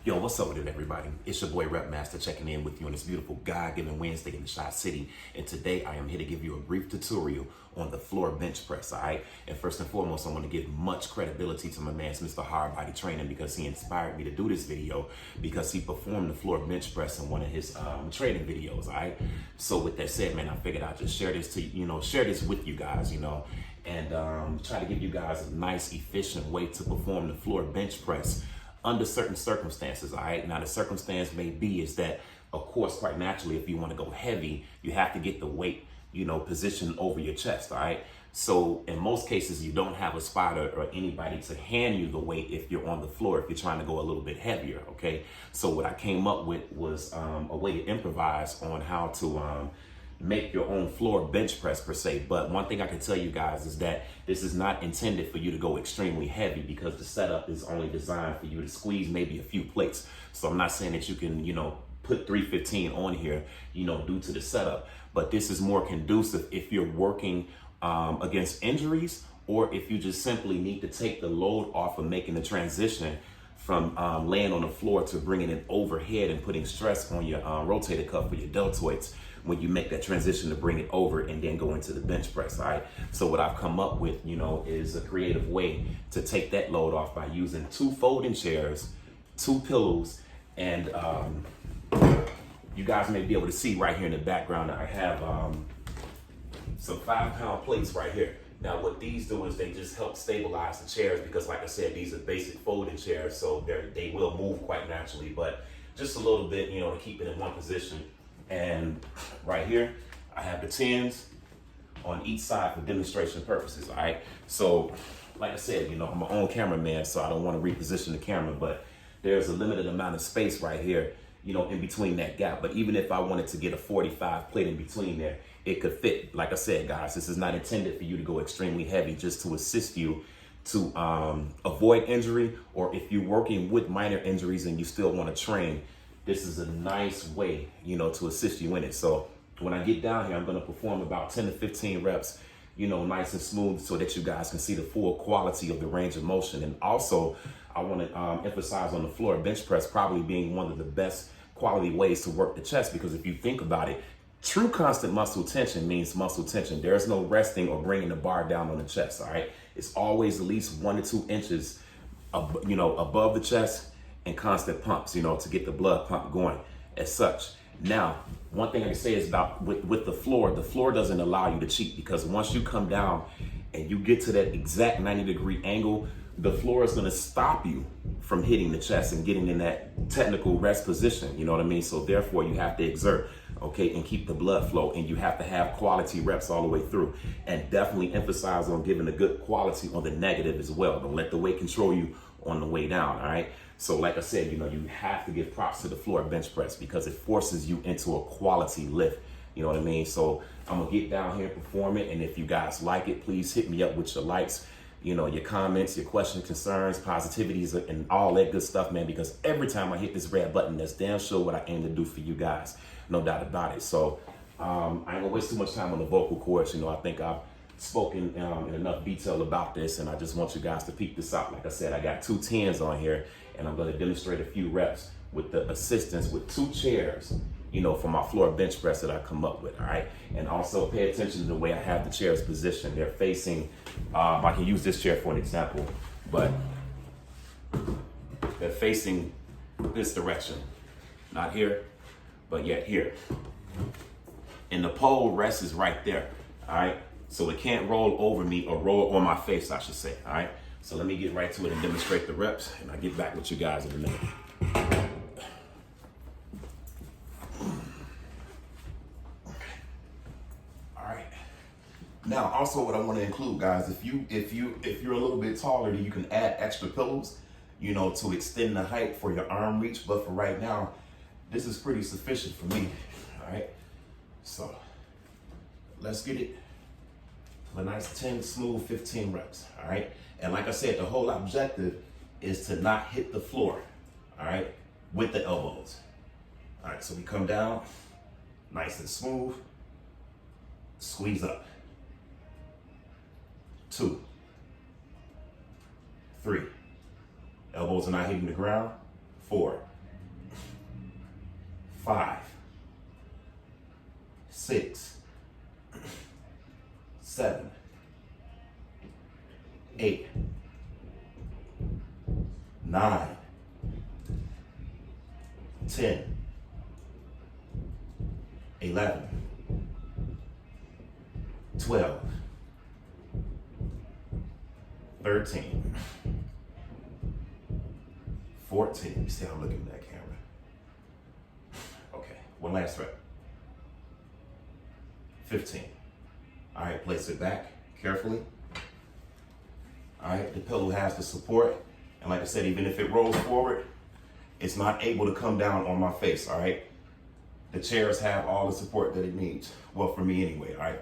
Yo, what's up with it, everybody? It's your boy Rep Master checking in with you on this beautiful God-given Wednesday in the Chi City. And today I am here to give you a brief tutorial on the floor bench press, all right? And first and foremost, I want to give much credibility to my man, Mr. Hard Body Training, because he inspired me to do this video because he performed the floor bench press in one of his training videos, all right? So with that said, man, I figured I'd just share this share this with you guys, and try to give you guys a nice, efficient way to perform the floor bench press under certain circumstances, all right? Now, the circumstance may be is that, of course, quite naturally, if you want to go heavy, you have to get the weight, positioned over your chest, all right? So in most cases, you don't have a spotter or anybody to hand you the weight if you're on the floor, if you're trying to go a little bit heavier, okay? So what I came up with was a way to improvise on how to make your own floor bench press per se. But one thing I can tell you guys is that this is not intended for you to go extremely heavy because the setup is only designed for you to squeeze maybe a few plates. So I'm not saying that you can, put 315 on here, due to the setup, but this is more conducive if you're working against injuries, or if you just simply need to take the load off of making the transition from laying on the floor to bringing it overhead and putting stress on your rotator cuff or your deltoids when you make that transition to bring it over and then go into the bench press, all right? So what I've come up with, is a creative way to take that load off by using 2 folding chairs, 2 pillows, and you guys may be able to see right here in the background that I have some 5-pound plates right here. Now, what these do is they just help stabilize the chairs because, like I said, these are basic folding chairs, so they will move quite naturally, but just a little bit, to keep it in one position. And right here, I have the 10s on each side for demonstration purposes, all right? So, like I said, I'm my own cameraman, so I don't want to reposition the camera, but there's a limited amount of space right here, in between that gap. But even if I wanted to get a 45 plate in between there, it could fit. Like I said, guys, this is not intended for you to go extremely heavy, just to assist you to avoid injury, or if you're working with minor injuries and you still want to train, this is a nice way, to assist you in it. So when I get down here, I'm going to perform about 10 to 15 reps, nice and smooth, so that you guys can see the full quality of the range of motion. And also, I want to emphasize on the floor bench press probably being one of the best quality ways to work the chest, because if you think about it, true constant muscle tension means muscle tension. There's no resting or bringing the bar down on the chest, all right? It's always at least 1 to 2 inches, above the chest, and constant pumps, to get the blood pump going as such. Now, one thing I can say is about with the floor doesn't allow you to cheat, because once you come down and you get to that exact 90-degree angle, the floor is going to stop you from hitting the chest and getting in that technical rest position, you know what I mean? So therefore you have to exert, okay, and keep the blood flow, and you have to have quality reps all the way through, and definitely emphasize on giving a good quality on the negative as well. Don't let the weight control you on the way down, all right? So like I said, you have to give props to the floor bench press because it forces you into a quality lift, you know what I mean? So I'm gonna get down here and perform it, and if you guys like it, please hit me up with your likes, your comments, your questions, concerns, positivities, and all that good stuff, man, because every time I hit this red button, that's damn sure what I aim to do for you guys, no doubt about it. So I ain't gonna waste too much time on the vocal cords. I think I've spoken in enough detail about this, and I just want you guys to peep this out. Like I said, I got 2 10s on here, and I'm going to demonstrate a few reps with the assistance with 2 chairs, for my floor bench press that I come up with, all right? And also pay attention to the way I have the chairs positioned. They're facing, I can use this chair for an example, but they're facing this direction, not here, but yet here. And the pole rests right there, all right? So it can't roll over me, or roll on my face, I should say, all right? So let me get right to it and demonstrate the reps, and I'll get back with you guys in a minute. All right. Now, also what I want to include, guys, if you're a little bit taller, then you can add extra pillows, to extend the height for your arm reach. But for right now, this is pretty sufficient for me, all right? So let's get it. A nice 10 smooth 15 reps, all right? And like I said, the whole objective is to not hit the floor, all right, with the elbows. All right, so we come down, nice and smooth, squeeze up. 2, 3, elbows are not hitting the ground. 4, 5, 6, 7, 8, 9, 10, 11, 12, 13, 14. Let me see how I'm looking at that camera. Okay, one last rep. 15. All right, place it back carefully. All right, the pillow has the support. And like I said, even if it rolls forward, it's not able to come down on my face, all right? The chairs have all the support that it needs. Well, for me anyway, all right?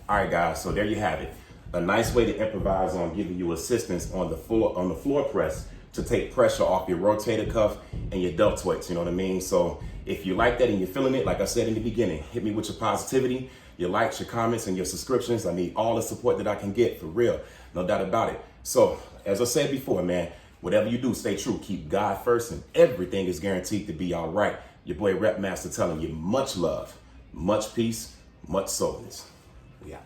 All right, guys, so there you have it. A nice way to improvise on giving you assistance on the floor press to take pressure off your rotator cuff and your deltoids, you know what I mean? So if you like that and you're feeling it, like I said in the beginning, hit me with your positivity, your likes, your comments, and your subscriptions. I need all the support that I can get, for real, no doubt about it. So as I said before, man, whatever you do, stay true, keep God first, and everything is guaranteed to be all right. Your boy Rep Master telling you much love, much peace, much soulness. We out.